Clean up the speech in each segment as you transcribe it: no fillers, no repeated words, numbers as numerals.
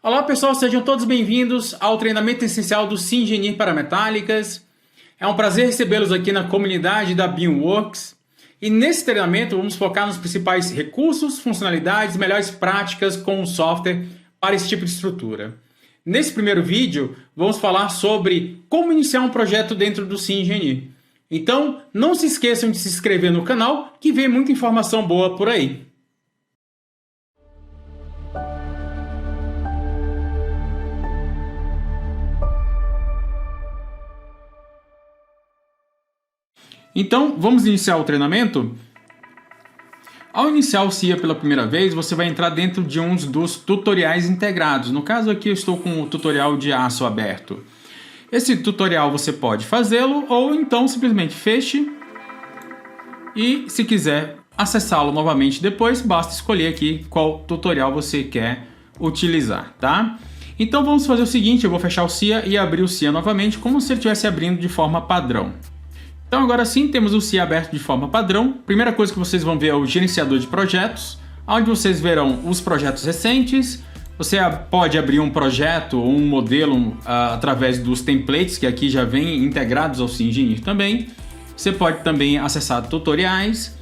Olá pessoal, sejam todos bem-vindos ao treinamento essencial do SimEngineer para Metálicas. É um prazer recebê-los aqui na comunidade da BeamWorks. E nesse treinamento vamos focar nos principais recursos, funcionalidades, melhores práticas com o software para esse tipo de estrutura. Nesse primeiro vídeo vamos falar sobre como iniciar um projeto dentro do SimEngineer. Então não se esqueçam de se inscrever no canal que vem muita informação boa por aí. Então, vamos iniciar o treinamento? Ao iniciar o SIA pela primeira vez, você vai entrar dentro de um dos tutoriais integrados. No caso aqui eu estou com o tutorial de aço aberto. Esse tutorial você pode fazê-lo ou então simplesmente feche e se quiser acessá-lo novamente depois, basta escolher aqui qual tutorial você quer utilizar, tá? Então vamos fazer o seguinte, eu vou fechar o SIA e abrir o SIA novamente como se ele estivesse abrindo de forma padrão. Então agora sim, temos o SIA aberto de forma padrão. Primeira coisa que vocês vão ver é o gerenciador de projetos, onde vocês verão os projetos recentes. Você pode abrir um projeto ou um modelo através dos templates, que aqui já vem integrados ao SimEngineer também. Você pode também acessar tutoriais,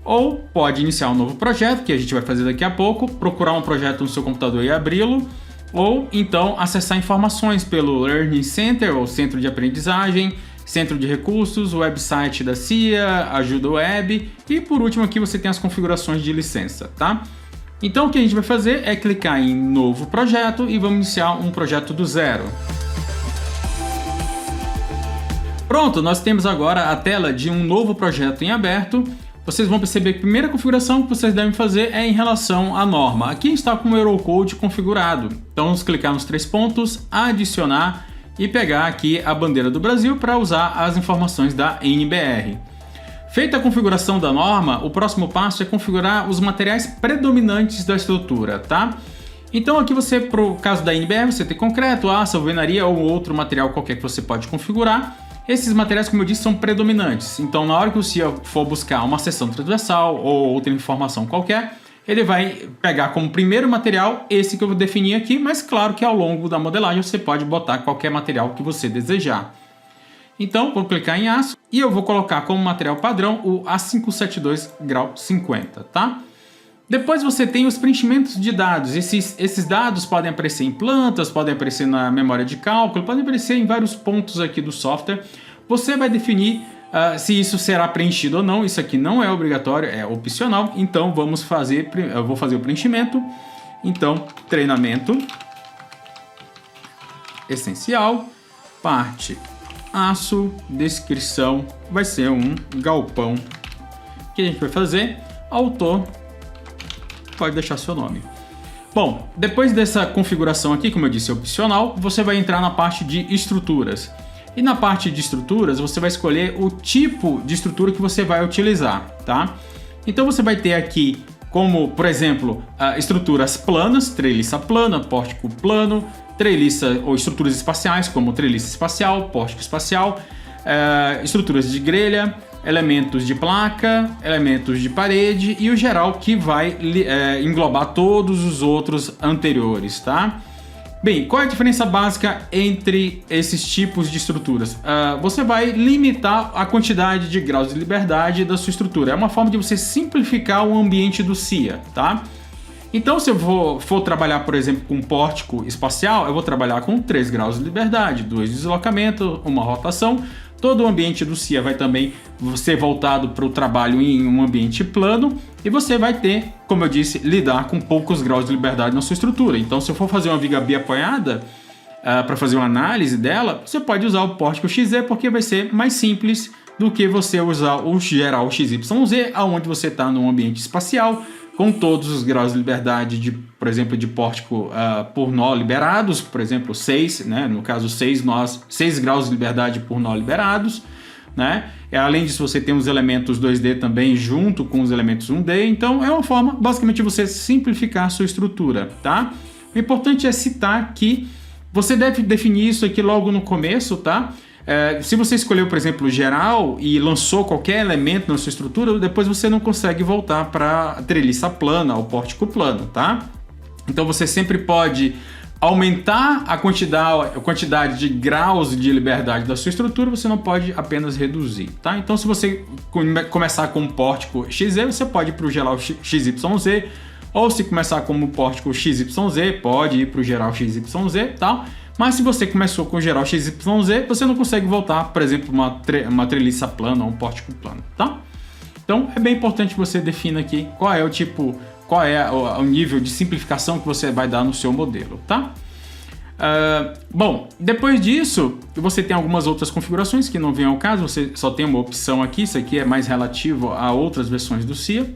ou pode iniciar um novo projeto, que a gente vai fazer daqui a pouco, procurar um projeto no seu computador e abri-lo, ou então acessar informações pelo Learning Center, ou Centro de Aprendizagem, Centro de Recursos, website da SIA, ajuda web e por último aqui você tem as configurações de licença, tá? Então o que a gente vai fazer é clicar em novo projeto e vamos iniciar um projeto do zero. Pronto, nós temos agora a tela de um novo projeto em aberto. Vocês vão perceber que a primeira configuração que vocês devem fazer é em relação à norma. Aqui está com o Eurocode configurado. Então vamos clicar nos três pontos, adicionar e pegar aqui a bandeira do Brasil para usar as informações da NBR. Feita a configuração da norma, o próximo passo é configurar os materiais predominantes da estrutura, tá? Então aqui você, para o caso da NBR, você tem concreto, aço, alvenaria ou outro material qualquer que você pode configurar. Esses materiais, como eu disse, são predominantes. Então na hora que o SIA for buscar uma seção transversal ou outra informação qualquer, ele vai pegar como primeiro material esse que eu vou definir aqui, mas claro que ao longo da modelagem você pode botar qualquer material que você desejar. Então vou clicar em aço e eu vou colocar como material padrão o A572 grau 50, tá? Depois você tem os preenchimentos de dados. Esses dados podem aparecer em plantas, podem aparecer na memória de cálculo, podem aparecer em vários pontos aqui do software. Você vai definir se isso será preenchido ou não. Isso aqui não é obrigatório, é opcional. Então eu vou fazer o preenchimento. Então, treinamento essencial, parte aço, descrição, vai ser um galpão. O que a gente vai fazer? Autor, pode deixar seu nome. Bom, depois dessa configuração aqui, como eu disse, é opcional, você vai entrar na parte de estruturas. E na parte de estruturas, você vai escolher o tipo de estrutura que você vai utilizar, tá? Então você vai ter aqui como, por exemplo, estruturas planas, treliça plana, pórtico plano, treliça ou estruturas espaciais, como treliça espacial, pórtico espacial, estruturas de grelha, elementos de placa, elementos de parede e o geral que vai englobar todos os outros anteriores, tá? Bem, qual é a diferença básica entre esses tipos de estruturas? Você vai limitar a quantidade de graus de liberdade da sua estrutura. É uma forma de você simplificar o ambiente do SIA, tá? Então, se eu for trabalhar, por exemplo, com pórtico espacial, eu vou trabalhar com 3 graus de liberdade, 2 deslocamentos, uma rotação. Todo o ambiente do SIA vai também ser voltado para o trabalho em um ambiente plano e você vai ter, como eu disse, lidar com poucos graus de liberdade na sua estrutura. Então, se eu for fazer uma viga biapoiada para fazer uma análise dela, você pode usar o pórtico XZ porque vai ser mais simples do que você usar o geral XYZ, onde você está num ambiente espacial, com todos os graus de liberdade, por exemplo, de pórtico por nó liberados, por exemplo, 6, né? No caso 6 graus de liberdade por nó liberados, né? Além disso, você tem os elementos 2D também junto com os elementos 1D, então é uma forma, basicamente, de você simplificar a sua estrutura, tá? O importante é citar que você deve definir isso aqui logo no começo, tá? Se você escolheu, por exemplo, geral e lançou qualquer elemento na sua estrutura, depois você não consegue voltar para a treliça plana ou pórtico plano, tá? Então você sempre pode aumentar a quantidade de graus de liberdade da sua estrutura, você não pode apenas reduzir, tá? Então, se você começar com um pórtico XZ, você pode ir para o geral XYZ, ou se começar como pórtico XYZ, pode ir para o geral XYZ, tá? Mas se você começou com o geral XYZ, você não consegue voltar, por exemplo, uma treliça plana ou um pórtico plano, tá? Então, é bem importante que você defina aqui qual é o nível de simplificação que você vai dar no seu modelo, tá? Bom, depois disso, você tem algumas outras configurações que não vêm ao caso, você só tem uma opção aqui, isso aqui é mais relativo a outras versões do SIA.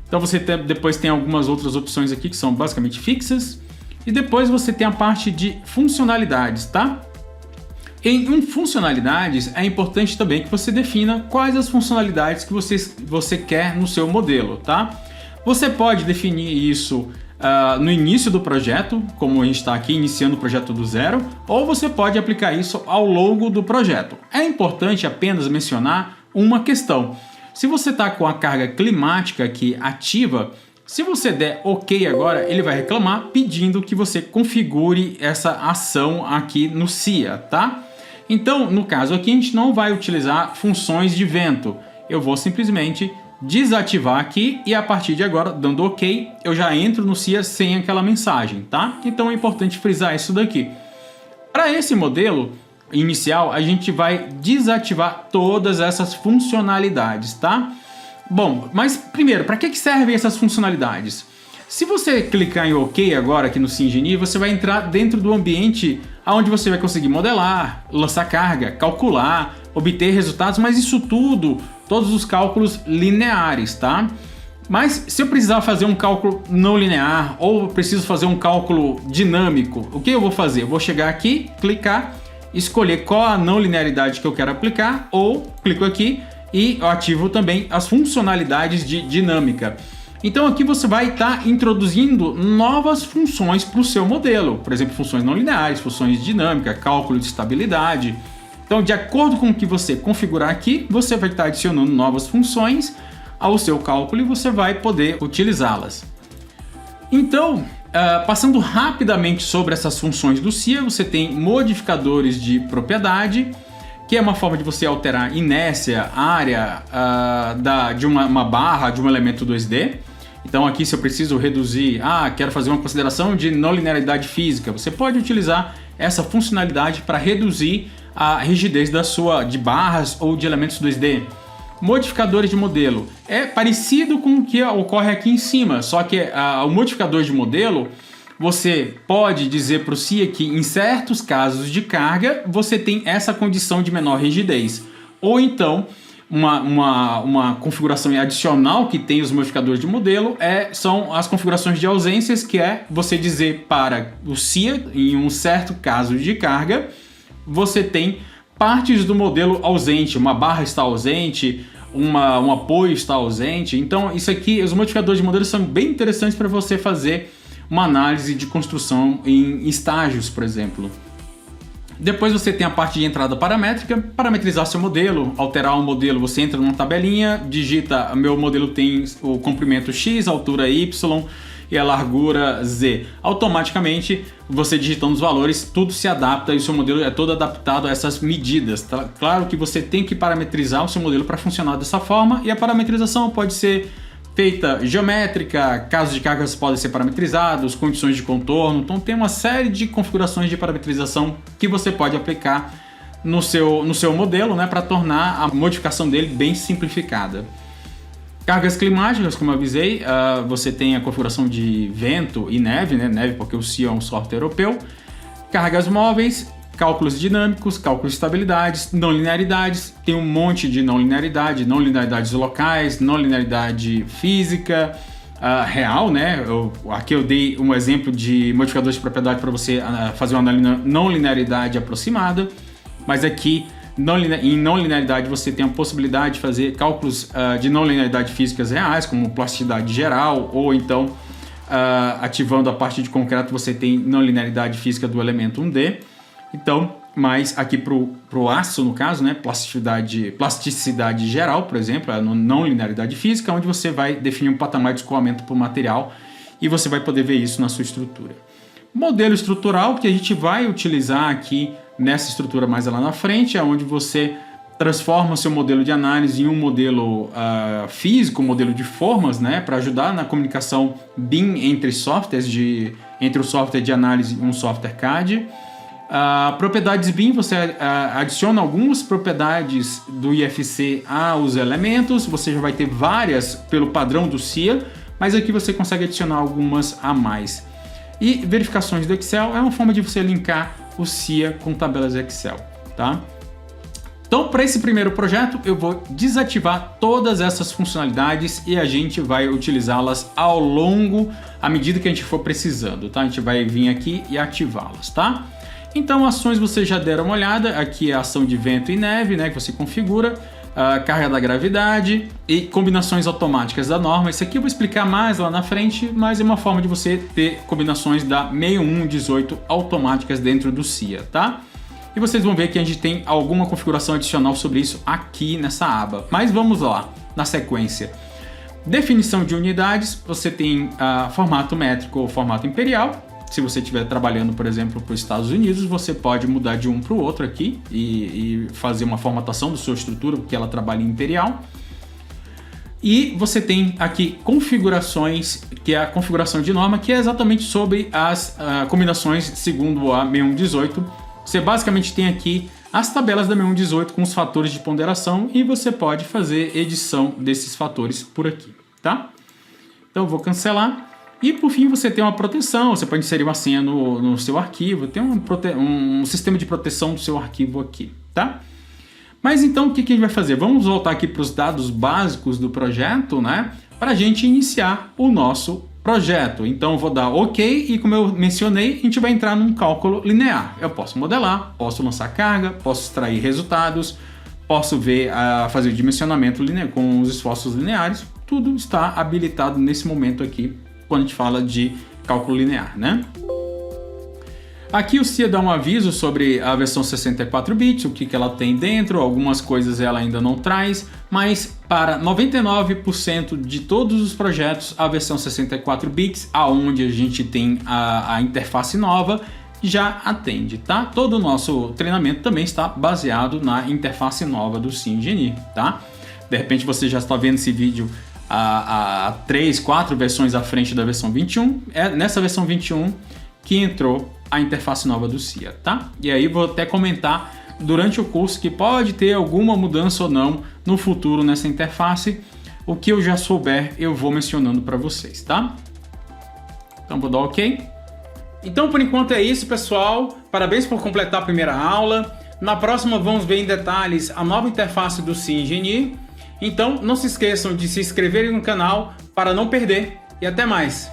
Então você depois tem algumas outras opções aqui que são basicamente fixas, e depois você tem a parte de funcionalidades, tá? Em funcionalidades, é importante também que você defina quais as funcionalidades que você quer no seu modelo, tá? Você pode definir isso no início do projeto, como a gente está aqui iniciando o projeto do zero, ou você pode aplicar isso ao longo do projeto. É importante apenas mencionar uma questão. Se você está com a carga climática aqui ativa, se você der OK agora, ele vai reclamar pedindo que você configure essa ação aqui no SIA, tá? Então, no caso aqui, a gente não vai utilizar funções de vento. Eu vou simplesmente desativar aqui e a partir de agora, dando OK, eu já entro no SIA sem aquela mensagem, tá? Então é importante frisar isso daqui. Para esse modelo inicial, a gente vai desativar todas essas funcionalidades, tá? Bom, mas primeiro, para que servem essas funcionalidades? Se você clicar em OK agora aqui no SimGenie, você vai entrar dentro do ambiente onde você vai conseguir modelar, lançar carga, calcular, obter resultados, mas isso tudo, todos os cálculos lineares, tá? Mas se eu precisar fazer um cálculo não linear ou eu preciso fazer um cálculo dinâmico, o que eu vou fazer? Eu vou chegar aqui, clicar, escolher qual a não linearidade que eu quero aplicar, ou clico aqui e eu ativo também as funcionalidades de dinâmica. Então aqui você vai estar introduzindo novas funções para o seu modelo, por exemplo, funções não lineares, funções de dinâmica, cálculo de estabilidade. Então, de acordo com o que você configurar aqui, você vai estar adicionando novas funções ao seu cálculo e você vai poder utilizá-las. Então, passando rapidamente sobre essas funções do SIA, você tem modificadores de propriedade, que é uma forma de você alterar inércia, área de uma barra, de um elemento 2D. Então aqui se eu preciso reduzir, quero fazer uma consideração de não linearidade física, você pode utilizar essa funcionalidade para reduzir a rigidez de barras ou de elementos 2D. Modificadores de modelo. É parecido com o que ocorre aqui em cima, só que o modificador de modelo, você pode dizer para o SIA que em certos casos de carga você tem essa condição de menor rigidez. Ou então, uma configuração adicional que tem os modificadores de modelo são as configurações de ausências, que é você dizer para o SIA, em um certo caso de carga, você tem partes do modelo ausente, uma barra está ausente, um apoio está ausente. Então, isso aqui, os modificadores de modelo são bem interessantes para você fazer uma análise de construção em estágios, por exemplo. Depois você tem a parte de entrada paramétrica, parametrizar seu modelo, alterar o modelo, você entra numa tabelinha, digita, meu modelo tem o comprimento X, a altura Y e a largura Z. Automaticamente, você digitando os valores, tudo se adapta e o seu modelo é todo adaptado a essas medidas. Tá? Claro que você tem que parametrizar o seu modelo para funcionar dessa forma, e a parametrização pode ser feita geométrica, casos de cargas podem ser parametrizados, condições de contorno. Então tem uma série de configurações de parametrização que você pode aplicar no seu modelo, né, para tornar a modificação dele bem simplificada. Cargas climáticas, como eu avisei, você tem a configuração de vento e neve, né, neve porque o SIA é um software europeu. Cargas móveis, cálculos dinâmicos, cálculos de estabilidades, não linearidades, tem um monte de não linearidades locais, não linearidade física, real, né? Aqui eu dei um exemplo de modificadores de propriedade para você fazer uma não linearidade aproximada, mas aqui em não linearidade você tem a possibilidade de fazer cálculos de não linearidade físicas reais, como plasticidade geral, ou então ativando a parte de concreto você tem não linearidade física do elemento 1D. Então, mas aqui pro aço, no caso, né, plasticidade geral, por exemplo, a não linearidade física, onde você vai definir um patamar de escoamento para o material e você vai poder ver isso na sua estrutura. Modelo estrutural, que a gente vai utilizar aqui nessa estrutura mais lá na frente, é onde você transforma seu modelo de análise em um modelo físico, um modelo de formas, né, para ajudar na comunicação BIM entre softwares, entre o software de análise e um software CAD. Propriedades BIM, você adiciona algumas propriedades do IFC aos elementos, você já vai ter várias pelo padrão do SIA, mas aqui você consegue adicionar algumas a mais. E verificações do Excel é uma forma de você linkar o SIA com tabelas Excel, tá? Então, para esse primeiro projeto, eu vou desativar todas essas funcionalidades e a gente vai utilizá-las ao longo, à medida que a gente for precisando, tá? A gente vai vir aqui e ativá-las, tá? Então, ações vocês já deram uma olhada, aqui é a ação de vento e neve, né, que você configura, a carga da gravidade e combinações automáticas da norma. Isso aqui eu vou explicar mais lá na frente, mas é uma forma de você ter combinações da 6118 automáticas dentro do SIA, tá? E vocês vão ver que a gente tem alguma configuração adicional sobre isso aqui nessa aba. Mas vamos lá, na sequência. Definição de unidades, você tem formato métrico ou formato imperial. Se você estiver trabalhando, por exemplo, para os Estados Unidos, você pode mudar de um para o outro aqui e fazer uma formatação da sua estrutura, porque ela trabalha em imperial. E você tem aqui configurações, que é a configuração de norma, que é exatamente sobre as combinações segundo a 6118. Você basicamente tem aqui as tabelas da 6118 com os fatores de ponderação e você pode fazer edição desses fatores por aqui, tá? Então eu vou cancelar. E por fim você tem uma proteção, você pode inserir uma senha no seu arquivo, tem um sistema de proteção do seu arquivo aqui, tá? Mas então o que a gente vai fazer? Vamos voltar aqui para os dados básicos do projeto, né? Para a gente iniciar o nosso projeto. Então eu vou dar OK e, como eu mencionei, a gente vai entrar num cálculo linear. Eu posso modelar, posso lançar carga, posso extrair resultados, posso fazer o dimensionamento linear com os esforços lineares. Tudo está habilitado nesse momento aqui, quando a gente fala de cálculo linear, né? Aqui o SIA dá um aviso sobre a versão 64 bits, o que ela tem dentro, algumas coisas ela ainda não traz, mas para 99% de todos os projetos, a versão 64 bits, aonde a gente tem a interface nova, já atende, tá? Todo o nosso treinamento também está baseado na interface nova do SIA-Engineer, tá? De repente você já está vendo esse vídeo a 3, 4 versões à frente da versão 21, é nessa versão 21 que entrou a interface nova do SIA, tá? E aí vou até comentar durante o curso que pode ter alguma mudança ou não no futuro nessa interface. O que eu já souber eu vou mencionando para vocês, tá? Então vou dar OK. Então por enquanto é isso, pessoal. Parabéns por completar a primeira aula. Na próxima vamos ver em detalhes a nova interface do SIA-Engineer. Então não se esqueçam de se inscreverem no canal para não perder e até mais!